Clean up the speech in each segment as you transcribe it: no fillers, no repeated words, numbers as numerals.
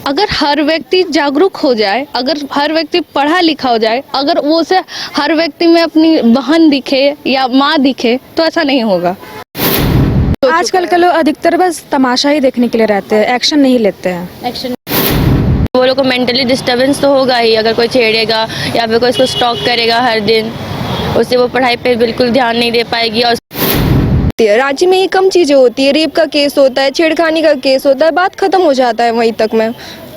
अगर हर व्यक्ति जागरूक हो जाए, अगर हर व्यक्ति पढ़ा लिखा हो जाए, अगर वो से हर व्यक्ति में अपनी बहन दिखे या माँ दिखे तो ऐसा नहीं होगा। आजकल के लोग अधिकतर बस तमाशा ही देखने के लिए रहते हैं, एक्शन नहीं लेते हैं। एक्शन वो लोग को मेंटली डिस्टर्बेंस तो होगा ही, अगर कोई छेड़ेगा या फिर कोई इसको स्टॉक करेगा हर दिन, उससे वो पढ़ाई पे बिल्कुल ध्यान नहीं दे पाएगी। और रांची में ये कम चीज़ें होती है, रेप का केस होता है, छेड़खानी का केस होता है, बात खत्म हो जाता है वहीं तक में।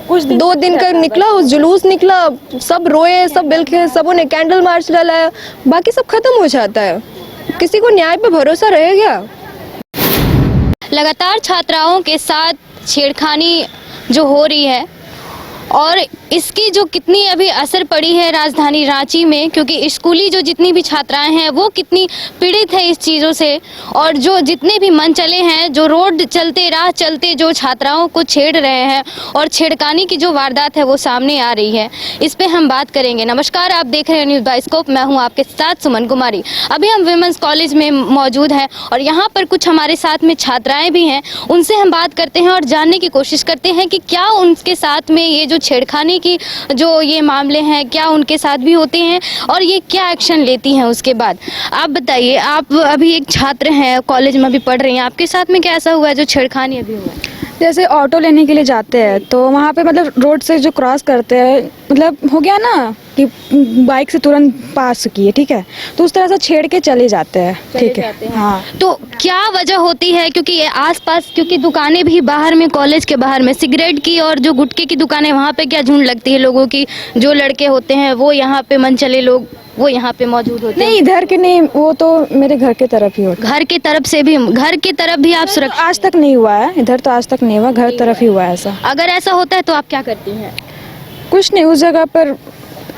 कुछ 2 दिन का निकला, उस जुलूस निकला, सब रोए, सब बिलखे, सबों ने कैंडल मार्च लगाया, बाकी सब खत्म हो जाता है। किसी को न्याय पे भरोसा रह गया? लगातार छात्राओं के साथ छेड़खानी जो हो रही है और इसकी जो कितनी अभी असर पड़ी है राजधानी रांची में, क्योंकि स्कूली जो जितनी भी छात्राएं हैं वो कितनी पीड़ित है इस चीज़ों से, और जो जितने भी मन चले हैं, जो रोड चलते राह चलते जो छात्राओं को छेड़ रहे हैं और छेड़खानी की जो वारदात है वो सामने आ रही है, इस पे हम बात करेंगे। नमस्कार, आप देख रहे हैं न्यूज़ बाइस्कोप, मैं हूं आपके साथ सुमन कुमारी। अभी हम विमेंस कॉलेज में मौजूद हैं और यहाँ पर कुछ हमारे साथ में छात्राएँ भी हैं, उनसे हम बात करते हैं और जानने की कोशिश करते हैं कि क्या उनके साथ में ये जो छेड़खानी की जो ये मामले हैं क्या उनके साथ भी होते हैं और ये क्या एक्शन लेती हैं उसके बाद। आप बताइए, आप अभी एक छात्र हैं, कॉलेज में अभी पढ़ रही हैं, आपके साथ में क्या ऐसा हुआ है जो छेड़खानी अभी हुआ है? जैसे ऑटो लेने के लिए जाते हैं तो वहाँ पे मतलब रोड से जो क्रॉस करते हैं, मतलब हो गया ना कि बाइक से तुरंत पास की है, ठीक है, तो उस तरह से छेड़ के चले जाते हैं, ठीक है। हाँ, तो क्या वजह होती है? क्योंकि आसपास क्योंकि दुकानें भी बाहर में, कॉलेज के बाहर में सिगरेट की और जो गुटखे की दुकानें, वहाँ पे क्या झुंड लगती है लोगों की, जो लड़के होते हैं वो यहाँ पे मनचले लोग वो यहाँ पे मौजूद होते हैं। नहीं इधर के नहीं, वो तो मेरे घर के तरफ ही होता है। घर के तरफ से भी, घर की तरफ भी आप सुरक्षित? आज तक नहीं हुआ है, इधर तो आज तक नहीं हुआ, घर तरफ ही हुआ है ऐसा। अगर ऐसा होता है तो आप क्या करती हैं? कुछ नहीं, उस जगह पर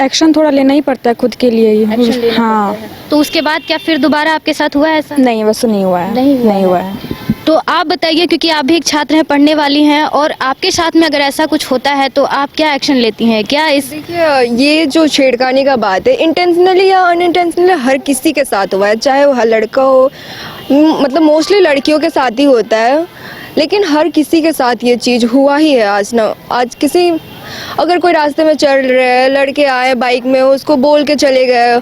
एक्शन थोड़ा लेना ही पड़ता है खुद के लिए ही। हाँ, तो उसके बाद क्या फिर दोबारा आपके साथ हुआ है ऐसा? नहीं वैसे नहीं हुआ है, नहीं हुआ है। तो आप बताइए, क्योंकि आप भी एक छात्र हैं, पढ़ने वाली हैं, और आपके साथ में अगर ऐसा कुछ होता है तो आप क्या एक्शन लेती हैं? क्या इस देखिए, ये जो छेड़खानी का बात है, इंटेंशनली या अनइंटेंशनली हर किसी के साथ हुआ है, चाहे वो हर लड़का हो, मतलब मोस्टली लड़कियों के साथ ही होता है, लेकिन हर किसी के साथ ये चीज़ हुआ ही है। आज किसी अगर कोई रास्ते में चल रहे हैं, लड़के आए बाइक में, उसको बोल के चले गए,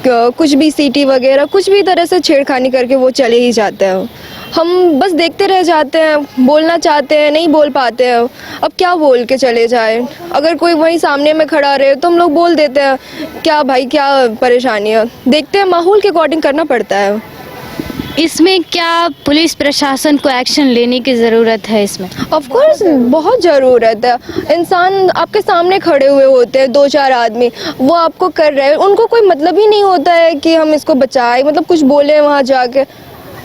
कुछ भी सीटी वगैरह कुछ भी तरह से छेड़खानी करके वो चले ही जाते हैं। हम बस देखते रह जाते हैं, बोलना चाहते हैं, नहीं बोल पाते हैं। अब क्या बोल के चले जाए? अगर कोई वहीं सामने में खड़ा रहे तो हम लोग बोल देते हैं, क्या भाई क्या परेशानी है, देखते हैं, माहौल के अकॉर्डिंग करना पड़ता है। इसमें क्या पुलिस प्रशासन को एक्शन लेने की ज़रूरत है? इसमें ऑफ कोर्स बहुत ज़रूरत है। इंसान आपके सामने खड़े हुए होते हैं, 2-4 आदमी, वो आपको कर रहे हैं, उनको कोई मतलब ही नहीं होता है कि हम इसको बचाएं, मतलब कुछ बोले वहाँ जाके,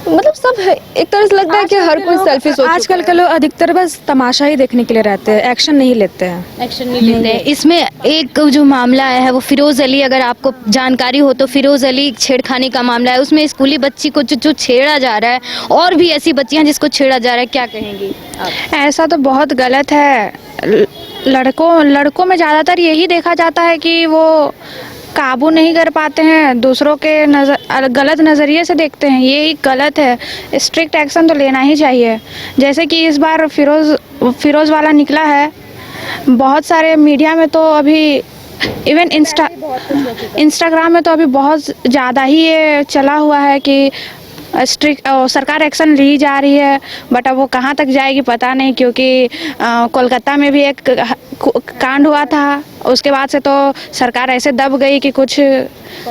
मतलब सब है, एक तरह से लगता है कि हर कोई सेल्फी सोच। आजकल के लोग अधिकतर बस तमाशा ही देखने के लिए रहते हैं, एक्शन नहीं लेते हैं। एक्शन नहीं लेते हैं। इसमें एक जो मामला आया है वो फिरोज़ अली, अगर आपको जानकारी हो तो फिरोज़ अली छेड़खानी का मामला है, उसमें स्कूली बच्ची को जो छेड़ा जा रहा है और भी ऐसी बच्चियां जिसको छेड़ा जा रहा है, क्या कहेंगी आप? ऐसा तो बहुत गलत है। लड़कों में ज़्यादातर यही देखा जाता है कि वो काबू नहीं कर पाते हैं, दूसरों के गलत नज़रिए से देखते हैं, ये गलत है। स्ट्रिक्ट एक्शन तो लेना ही चाहिए। जैसे कि इस बार फिरोज़ वाला निकला है, बहुत सारे मीडिया में तो अभी इवन इंस्टाग्राम में तो अभी बहुत ज़्यादा ही ये चला हुआ है कि स्ट्रिक्ट सरकार एक्शन ली जा रही है, बट अब वो कहाँ तक जाएगी पता नहीं, क्योंकि कोलकाता में भी एक कांड हुआ था, उसके बाद से तो सरकार ऐसे दब गई कि कुछ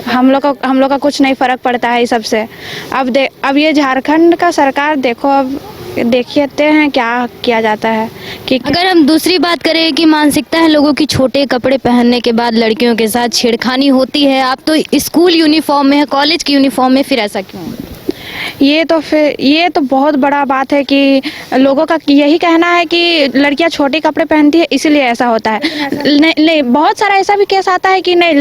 हम लोग का कुछ नहीं फ़र्क पड़ता है इस सब से। अब ये झारखंड का सरकार देखो, अब देखते हैं क्या किया जाता है। कि अगर हम दूसरी बात करें कि मानसिकता है लोगों की, छोटे कपड़े पहनने के बाद लड़कियों के साथ छेड़खानी होती है, आप तो स्कूल यूनिफॉर्म में है, कॉलेज की यूनिफॉर्म में, फिर ऐसा क्यों? ये तो बहुत बड़ा बात है कि लोगों का यही कहना है कि लड़कियां छोटे कपड़े पहनती है इसीलिए ऐसा होता है। नहीं, बहुत सारा ऐसा भी केस आता है कि नहीं,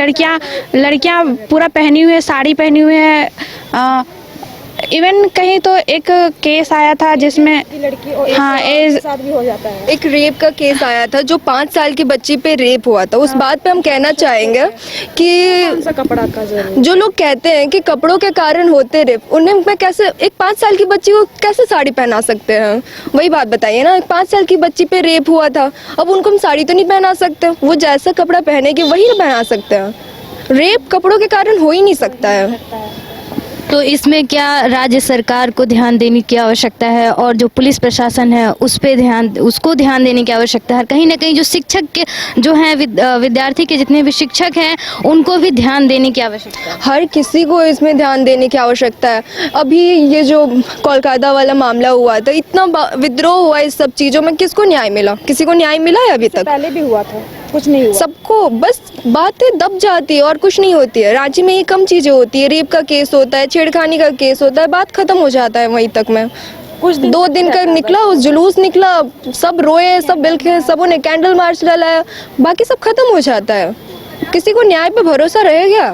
लड़कियां पूरा पहनी हुई है, साड़ी पहनी हुई है, इवन कहीं तो एक केस आया था जिसमें लड़की और हाँ के एज साथ भी हो जाता है। एक रेप का केस आया था जो 5 साल की बच्ची पे रेप हुआ था। उस बात पे हम कहना चाहेंगे कि कौन सा कपड़ा का जरूर जो लोग कहते हैं कि कपड़ों के कारण होते रेप, उन्हें मैं कैसे एक 5 साल की बच्ची को कैसे साड़ी पहना सकते हैं? वही बात बताइए ना, एक 5 साल की बच्ची पे रेप हुआ था, अब उनको हम साड़ी तो नहीं पहना सकते। वो जैसा कपड़ा पहनेगी वही पहना सकते हैं। रेप कपड़ों के कारण हो ही नहीं सकता है। तो इसमें क्या राज्य सरकार को ध्यान देने की आवश्यकता है और जो पुलिस प्रशासन है उसको ध्यान देने की आवश्यकता है? कहीं ना कहीं जो शिक्षक के जो हैं विद्यार्थी के जितने भी शिक्षक हैं उनको भी ध्यान देने की आवश्यकता है। हर किसी को इसमें ध्यान देने की आवश्यकता है। अभी ये जो कोलकाता वाला मामला हुआ था, इतना विद्रोह हुआ इस सब चीज़ों में, किसको न्याय मिला? किसी को न्याय मिला है अभी तक? पहले भी हुआ था, कुछ नहीं हुआ। सबको बस बातें दब जाती है और कुछ नहीं होती है। रांची में ये कम चीज़ें होती है, रेप का केस होता है, छेड़खानी का केस होता है, बात खत्म हो जाता है वहीं तक में। कुछ 2 दिन का निकला, उस जुलूस निकला, सब रोए, सब बिलखे, सबों ने कैंडल मार्च डलाया, बाकी सब खत्म हो जाता है। किसी को न्याय पे भरोसा रहेगा?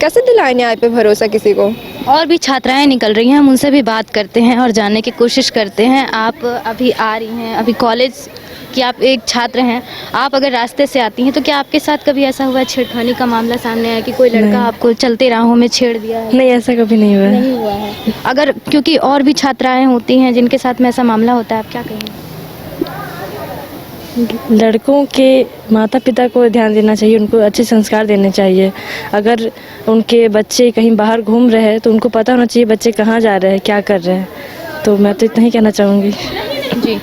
कैसे दिलाए न्याय पे भरोसा किसी को? और भी छात्राएं निकल रही हैं, हम उनसे भी बात करते हैं और जानने की कोशिश करते हैं। आप अभी आ रही हैं, अभी कॉलेज कि आप एक छात्र हैं, आप अगर रास्ते से आती हैं तो क्या आपके साथ कभी ऐसा हुआ छेड़खानी का मामला सामने आया कि कोई लड़का आपको चलते राहों में छेड़ दिया है? नहीं, ऐसा कभी नहीं हुआ है। नहीं हुआ है। अगर क्योंकि और भी छात्राएं होती हैं जिनके साथ में ऐसा मामला होता है, आप क्या कहेंगे? लड़कों के माता पिता को ध्यान देना चाहिए, उनको अच्छे संस्कार देने चाहिए। अगर उनके बच्चे कहीं बाहर घूम रहे हैं तो उनको पता होना चाहिए बच्चे कहाँ जा रहे हैं, क्या कर रहे हैं। तो मैं तो इतना ही कहना चाहूँगी। जी,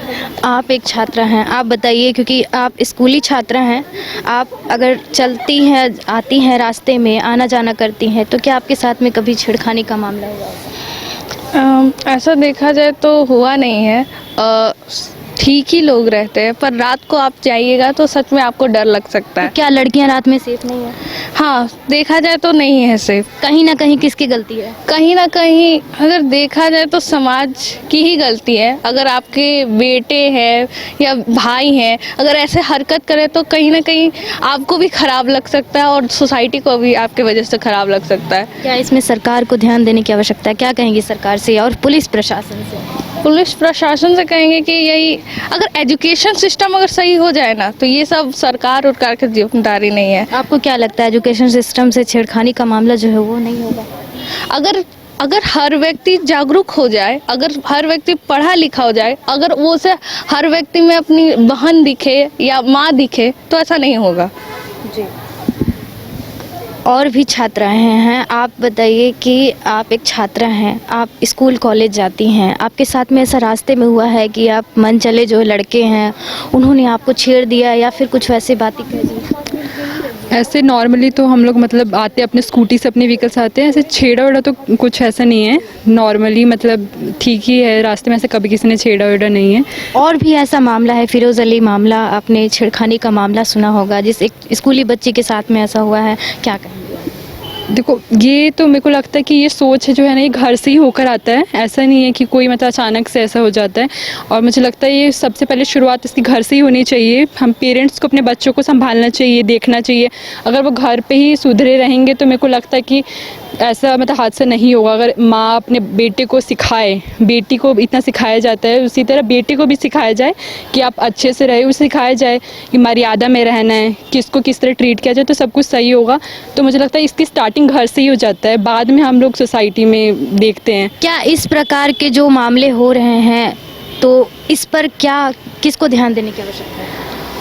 आप एक छात्रा हैं, आप बताइए, क्योंकि आप स्कूली छात्रा हैं, आप अगर चलती हैं, आती हैं, रास्ते में आना जाना करती हैं, तो क्या आपके साथ में कभी छेड़खानी का मामला हुआ? ऐसा देखा जाए तो हुआ नहीं है। ठीक ही लोग रहते हैं, पर रात को आप जाइएगा तो सच में आपको डर लग सकता है। क्या लड़कियां रात में सेफ नहीं है? हाँ, देखा जाए तो नहीं है सेफ। कहीं ना कहीं किसकी गलती है? कहीं ना कहीं अगर देखा जाए तो समाज की ही गलती है। अगर आपके बेटे हैं या भाई हैं, अगर ऐसे हरकत करें तो कहीं ना कहीं आपको भी ख़राब लग सकता है और सोसाइटी को भी आपके वजह से ख़राब लग सकता है। क्या इसमें सरकार को ध्यान देने की आवश्यकता है? क्या कहेंगी सरकार से और पुलिस प्रशासन से? पुलिस प्रशासन से कहेंगे कि यही, अगर एजुकेशन सिस्टम अगर सही हो जाए ना तो ये सब सरकार और की जिम्मेदारी नहीं है। आपको क्या लगता है एजुकेशन सिस्टम से छेड़खानी का मामला जो है वो नहीं होगा? अगर हर व्यक्ति जागरूक हो जाए, अगर हर व्यक्ति पढ़ा लिखा हो जाए, अगर वो से हर व्यक्ति में अपनी बहन दिखे या माँ दिखे तो ऐसा नहीं होगा। जी, और भी छात्राएं हैं, आप बताइए कि आप एक छात्रा हैं, आप स्कूल कॉलेज जाती हैं, आपके साथ में ऐसा रास्ते में हुआ है कि आप मन चले जो लड़के हैं उन्होंने आपको छेड़ दिया या फिर कुछ वैसे बातें कह दी? ऐसे नॉर्मली तो हम लोग मतलब आते अपने स्कूटी से, अपने व्हीकल से आते हैं, ऐसे छेड़ा वेड़ा तो कुछ ऐसा नहीं है। नॉर्मली मतलब ठीक ही है, रास्ते में ऐसे कभी किसी ने छेड़ा वेड़ा नहीं है। और भी ऐसा मामला है, फिरोज़ अली मामला, आपने छेड़खानी का मामला सुना होगा जिस एक स्कूली बच्ची के साथ में ऐसा हुआ है, क्या कहेंगे? देखो, ये तो मेरे को लगता है कि ये सोच जो है ना, ये घर से ही होकर आता है। ऐसा नहीं है कि कोई मतलब अचानक से ऐसा हो जाता है। और मुझे लगता है ये सबसे पहले शुरुआत इसकी घर से ही होनी चाहिए। हम पेरेंट्स को अपने बच्चों को संभालना चाहिए, देखना चाहिए। अगर वो घर पे ही सुधरे रहेंगे तो मेरे को लगता है कि ऐसा मतलब हादसा नहीं होगा। अगर माँ अपने बेटे को सिखाए, बेटी को इतना सिखाया जाता है, उसी तरह बेटे को भी सिखाया जाए कि आप अच्छे से रहे, उसे सिखाया जाए कि मर्यादा में रहना है, किसको किस तरह ट्रीट किया जाए, तो सब कुछ सही होगा। तो मुझे लगता है इसकी स्टार्टिंग घर से ही हो जाता है, बाद में हम लोग सोसाइटी में देखते हैं। क्या इस प्रकार के जो मामले हो रहे हैं तो इस पर क्या किसको ध्यान देने की आवश्यकता है?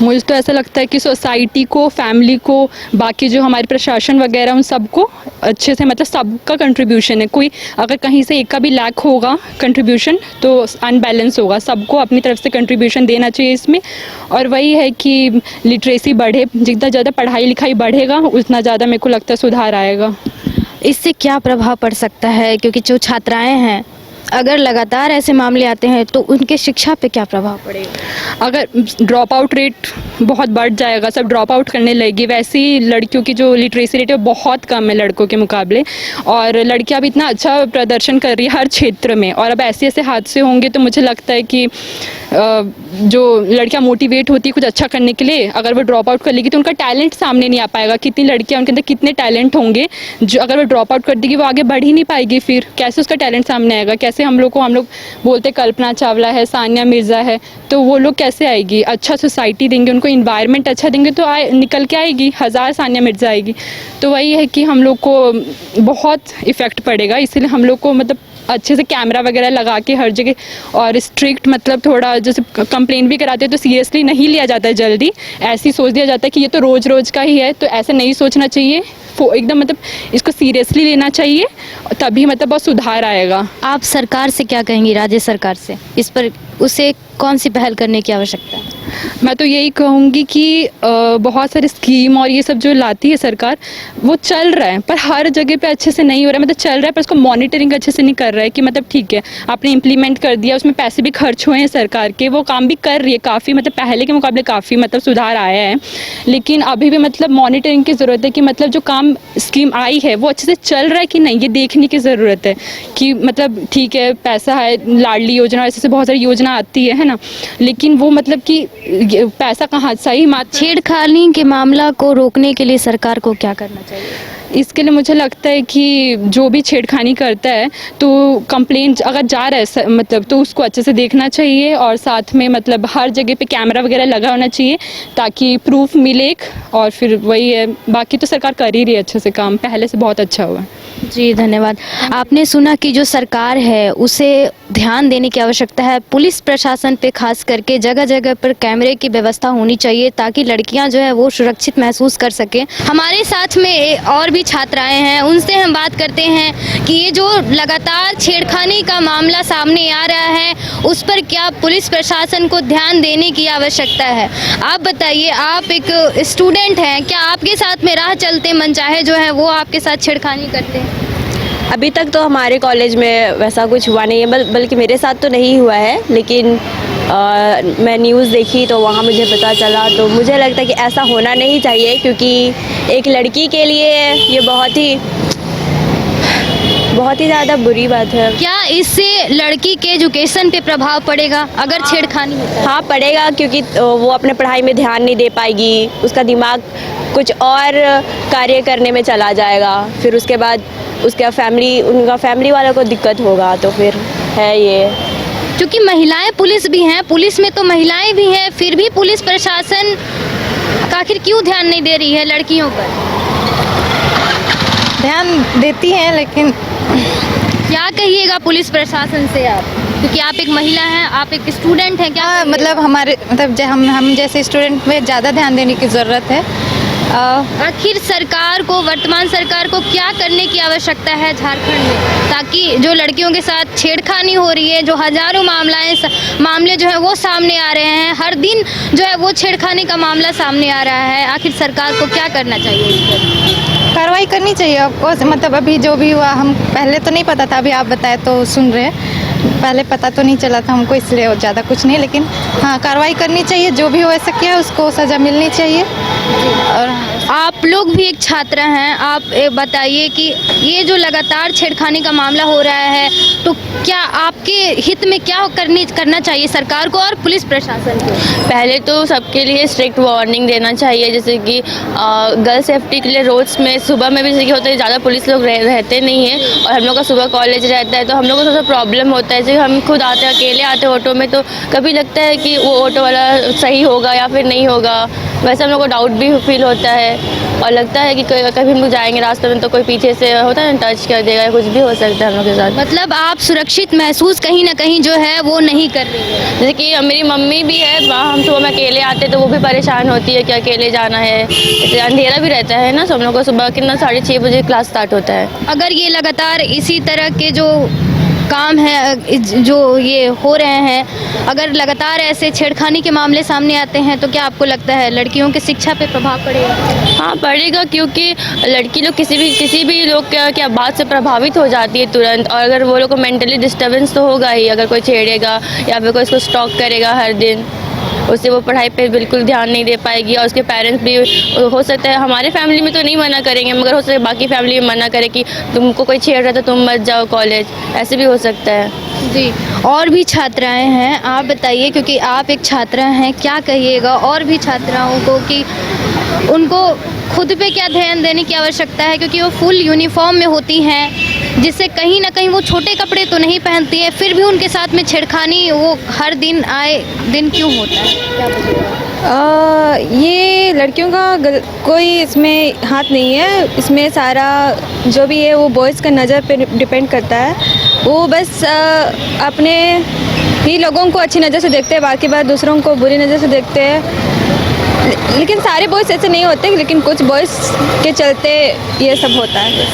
मुझे तो ऐसा लगता है कि सोसाइटी को, फैमिली को, बाकी जो हमारे प्रशासन वगैरह, उन सबको अच्छे से मतलब सबका कंट्रीब्यूशन है। कोई अगर कहीं से एक का भी लैक होगा कंट्रीब्यूशन तो अनबैलेंस होगा। सबको अपनी तरफ से कंट्रीब्यूशन देना चाहिए इसमें। और वही है कि लिटरेसी बढ़े, जितना ज़्यादा पढ़ाई लिखाई बढ़ेगा उतना ज़्यादा मेरे को लगता है सुधार आएगा। इससे क्या प्रभाव पड़ सकता है? क्योंकि जो छात्राएं हैं अगर लगातार ऐसे मामले आते हैं तो उनके शिक्षा पे क्या प्रभाव पड़ेगा? अगर ड्रॉप आउट रेट बहुत बढ़ जाएगा, सब ड्रॉप आउट करने लगेगी। वैसे ही लड़कियों की जो लिटरेसी रेट है वो बहुत कम है लड़कों के मुकाबले, और लड़कियां भी इतना अच्छा प्रदर्शन कर रही है हर क्षेत्र में। और अब ऐसे ऐसे हादसे होंगे तो मुझे लगता है कि जो लड़कियां मोटिवेट होती है कुछ अच्छा करने के लिए, अगर वो ड्रॉप आउट कर लेगी तो उनका टैलेंट सामने नहीं आ पाएगा। कितनी लड़कियां, उनके अंदर कितने टैलेंट होंगे, जो अगर वो ड्रॉप आउट कर देगी वो आगे बढ़ ही नहीं पाएगी। फिर कैसे उसका टैलेंट सामने आएगा? कैसे हम लोग बोलते कल्पना चावला है, सानिया मिर्ज़ा है, तो वो लोग कैसे आएगी? अच्छा सोसाइटी देंगे उनको, इन्वायरमेंट अच्छा देंगे तो निकल के आएगी, हज़ार सानिया मिर्ज़ा आएगी। तो वही है कि हम लोग को बहुत इफ़ेक्ट पड़ेगा। इसलिए हम लोग को मतलब अच्छे से कैमरा वगैरह लगा के हर जगह, और स्ट्रिक्ट मतलब थोड़ा जैसे कंप्लेन भी कराते हैं तो सीरियसली नहीं लिया जाता है जल्दी। ऐसे ही सोच दिया जाता है कि ये तो रोज़ रोज़ का ही है, तो ऐसा नहीं सोचना चाहिए। एकदम मतलब इसको सीरियसली लेना चाहिए, तभी मतलब बहुत सुधार आएगा। आप सरकार से क्या कहेंगी, राज्य सरकार से इस पर उसे कौन सी पहल करने की आवश्यकता है? मैं तो यही कहूँगी कि बहुत सारे स्कीम और ये सब जो लाती है सरकार, वो चल रहा है पर हर जगह पे अच्छे से नहीं हो रहा है। मतलब चल रहा है पर उसको मॉनिटरिंग अच्छे से नहीं कर रहा है कि मतलब ठीक है आपने इम्प्लीमेंट कर दिया, उसमें पैसे भी खर्च हुए हैं सरकार के, वो काम भी कर रही है काफ़ी, मतलब पहले के मुकाबले काफ़ी मतलब सुधार आया है। लेकिन अभी भी मतलब मॉनिटरिंग की ज़रूरत है कि मतलब जो काम स्कीम आई है वो अच्छे से चल रहा है कि नहीं, ये देखने की ज़रूरत है कि मतलब ठीक है पैसा है, लाडली योजना ऐसे बहुत सारी योजना आती है ना, लेकिन वो मतलब कि पैसा कहाँ सही छेड़खानी के मामला को रोकने के लिए सरकार को क्या करना चाहिए? इसके लिए मुझे लगता है कि जो भी छेड़खानी करता है तो कंप्लेंट अगर जा रहा है मतलब तो उसको अच्छे से देखना चाहिए, और साथ में मतलब हर जगह पे कैमरा वगैरह लगा होना चाहिए ताकि प्रूफ मिले। और फिर वही है, बाकी तो सरकार कर ही रही है अच्छे से काम, पहले से बहुत अच्छा हुआ है। जी धन्यवाद। आपने सुना कि जो सरकार है उसे ध्यान देने की आवश्यकता है, पुलिस प्रशासन पे खास करके जगह जगह पर कैमरे की व्यवस्था होनी चाहिए ताकि लड़कियां जो है वो सुरक्षित महसूस कर सकें। हमारे साथ में और भी छात्राएं हैं, उनसे हम बात करते हैं कि ये जो लगातार छेड़खानी का मामला सामने आ रहा है उस पर क्या पुलिस प्रशासन को ध्यान देने की आवश्यकता है। आप बताइए, आप एक स्टूडेंट हैं, क्या आपके साथ में राह चलते मनचाहे जो है वो आपके साथ छेड़खानी करते हैं? अभी तक तो हमारे कॉलेज में वैसा कुछ हुआ नहीं है, बल्कि मेरे साथ तो नहीं हुआ है, लेकिन मैं न्यूज़ देखी तो वहाँ मुझे पता चला। तो मुझे लगता है कि ऐसा होना नहीं चाहिए, क्योंकि एक लड़की के लिए ये बहुत ही ज़्यादा बुरी बात है। क्या इससे लड़की के एजुकेशन पे प्रभाव पड़ेगा अगर छेड़खानी होता है? हाँ पड़ेगा, क्योंकि वो अपने पढ़ाई में ध्यान नहीं दे पाएगी, उसका दिमाग कुछ और कार्य करने में चला जाएगा, फिर उसके बाद उनका फैमिली वालों को दिक्कत होगा। तो फिर है ये, क्योंकि महिलाएं पुलिस भी हैं, पुलिस में तो महिलाएं भी हैं, फिर भी पुलिस प्रशासन आखिर क्यों ध्यान नहीं दे रही है लड़कियों पर? ध्यान देती हैं, लेकिन क्या कहिएगा पुलिस प्रशासन से आप, क्योंकि आप एक महिला हैं, आप एक स्टूडेंट हैं, क्या हाँ, मतलब हमारे मतलब हम जैसे स्टूडेंट में ज़्यादा ध्यान देने की ज़रूरत है। आखिर सरकार को, वर्तमान सरकार को क्या करने की आवश्यकता है झारखंड में, ताकि जो लड़कियों के साथ छेड़खानी हो रही है, जो हजारों मामले जो है वो सामने आ रहे हैं, हर दिन जो है वो छेड़खानी का मामला सामने आ रहा है, आखिर सरकार को क्या करना चाहिए इस पर? कार्रवाई करनी चाहिए आपको। मतलब अभी जो भी हुआ, हम पहले तो नहीं पता था, अभी आप बताए तो सुन रहे हैं, पहले पता तो नहीं चला था हमको, इसलिए ज़्यादा कुछ नहीं, लेकिन हाँ कार्रवाई करनी चाहिए, जो भी हो ऐसा किया उसको सज़ा मिलनी चाहिए। और आप लोग भी एक छात्र हैं, आप बताइए कि ये जो लगातार छेड़खानी का मामला हो रहा है तो क्या आपके हित में क्या करना चाहिए सरकार को और पुलिस प्रशासन को? पहले तो सबके लिए स्ट्रिक्ट वार्निंग देना चाहिए, जैसे कि गर्ल सेफ्टी के लिए रोड्स में सुबह में भी जैसे कि होता है ज़्यादा पुलिस लोग रहते नहीं हैं, और हम लोग का सुबह कॉलेज रहता है तो हम लोग को थोड़ा सा प्रॉब्लम होता है। जैसे हम खुद आते हैं, अकेले आते हैं ऑटो में, तो कभी लगता है कि वो ऑटो वाला सही होगा या फिर नहीं होगा, वैसे हम लोग को डाउट भी फील होता है, और लगता है कि कभी हम लोग जाएंगे रास्ते में तो कोई पीछे से होता है ना, टच कर देगा, कुछ भी हो सकता है हम लोग के साथ। मतलब आप सुरक्षित महसूस कहीं ना कहीं जो है वो नहीं कर रही है? जैसे कि मेरी मम्मी भी है, हम सुबह में अकेले आते तो वो भी परेशान होती है कि अकेले जाना है, जैसे अंधेरा भी रहता है ना, तो हम लोग को सुबह कितना 6:30 बजे क्लास स्टार्ट होता है। अगर ये लगातार इसी तरह के जो काम है जो ये हो रहे हैं, अगर लगातार ऐसे छेड़खानी के मामले सामने आते हैं तो क्या आपको लगता है लड़कियों की शिक्षा पे प्रभाव पड़ेगा? हाँ पड़ेगा, क्योंकि लड़की लोग किसी भी लोग क्या बात से प्रभावित हो जाती है तुरंत, और अगर वो लोग को मेंटली डिस्टर्बेंस तो होगा ही। अगर कोई छेड़ेगा या फिर कोई इसको स्टॉक करेगा हर दिन, उससे वो पढ़ाई पे बिल्कुल ध्यान नहीं दे पाएगी। और उसके पेरेंट्स भी, हो सकता है हमारे फैमिली में तो नहीं मना करेंगे, मगर हो सकता है बाकी फैमिली में मना करे कि तुमको कोई छेड़ रहा है तो तुम मत जाओ कॉलेज, ऐसे भी हो सकता है। जी, और भी छात्राएं हैं, आप बताइए, क्योंकि आप एक छात्रा हैं, क्या कहिएगा और भी छात्राओं को कि उनको खुद पे क्या ध्यान देने की आवश्यकता है, क्योंकि वो फुल यूनिफॉर्म में होती हैं, जिससे कहीं ना कहीं वो छोटे कपड़े तो नहीं पहनती है, फिर भी उनके साथ में छेड़खानी वो हर दिन आए दिन क्यों होता है, क्या बताइएगा? ये लड़कियों का कोई इसमें हाथ नहीं है, इसमें सारा जो भी है वो बॉयज़ का नज़र पे डिपेंड करता है। वो बस अपने ही लोगों को अच्छी नज़र से देखते हैं, बाकी बात दूसरों को बुरी नज़र से देखते हैं। लेकिन सारे बॉयज़ ऐसे नहीं होते, लेकिन कुछ बॉयज़ के चलते ये सब होता है।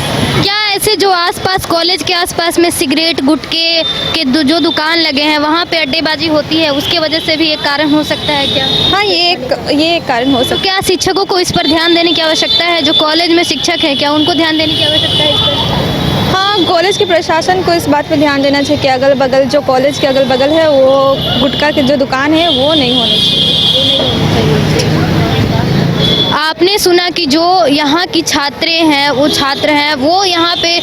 क्या ऐसे जो आसपास कॉलेज के आसपास में सिगरेट गुटखे के जो दुकान लगे हैं वहाँ पे अड्डेबाजी होती है, उसके वजह से भी एक कारण हो सकता है क्या? हाँ, ये एक कारण हो सकता तो क्या शिक्षकों को इस पर ध्यान देने की आवश्यकता है? जो कॉलेज में शिक्षक हैं, क्या उनको ध्यान देने की आवश्यकता है इस पर? हाँ, कॉलेज के प्रशासन को इस बात पर ध्यान देना चाहिए कि अगल बगल जो कॉलेज के अगल बगल है वो गुटखा की जो दुकान है वो नहीं होनी चाहिए। आपने सुना कि जो यहाँ की छात्रें हैं, वो छात्र हैं, वो यहाँ पे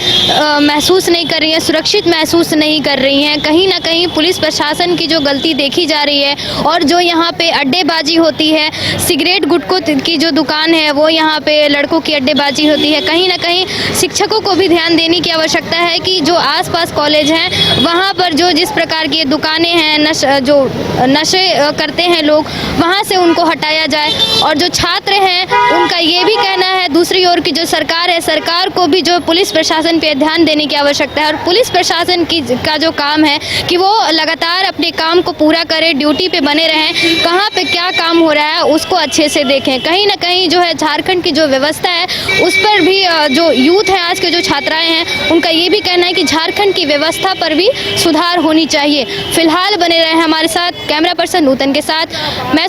महसूस नहीं कर रही हैं, सुरक्षित महसूस नहीं कर रही हैं। कहीं ना कहीं पुलिस प्रशासन की जो गलती देखी जा रही है, और जो यहाँ पे अड्डेबाजी होती है, सिगरेट गुटखों की जो दुकान है वो यहाँ पे लड़कों की अड्डेबाजी होती है, कहीं ना कहीं शिक्षकों को भी ध्यान देने की आवश्यकता है कि जो आसपास कॉलेज हैं वहाँ पर जो जिस प्रकार की दुकानें हैं, जो नशे करते हैं लोग, वहाँ से उनको हटाया जाए। और जो छात्र हैं उनका ये भी कहना है, दूसरी ओर की जो सरकार है, सरकार को भी जो पुलिस प्रशासन पे ध्यान देने की आवश्यकता है, और पुलिस प्रशासन का जो काम है कि वो लगातार अपने काम को पूरा करे, ड्यूटी पे बने रहें, कहाँ पे क्या काम हो रहा है उसको अच्छे से देखें। कहीं ना कहीं जो है झारखंड की जो व्यवस्था है उस पर भी जो यूथ है, आज के जो छात्राएँ हैं, उनका ये भी कहना है कि झारखंड की व्यवस्था पर भी सुधार होनी चाहिए। फिलहाल बने रहे हमारे साथ कैमरा पर्सन नूतन के साथ, मैं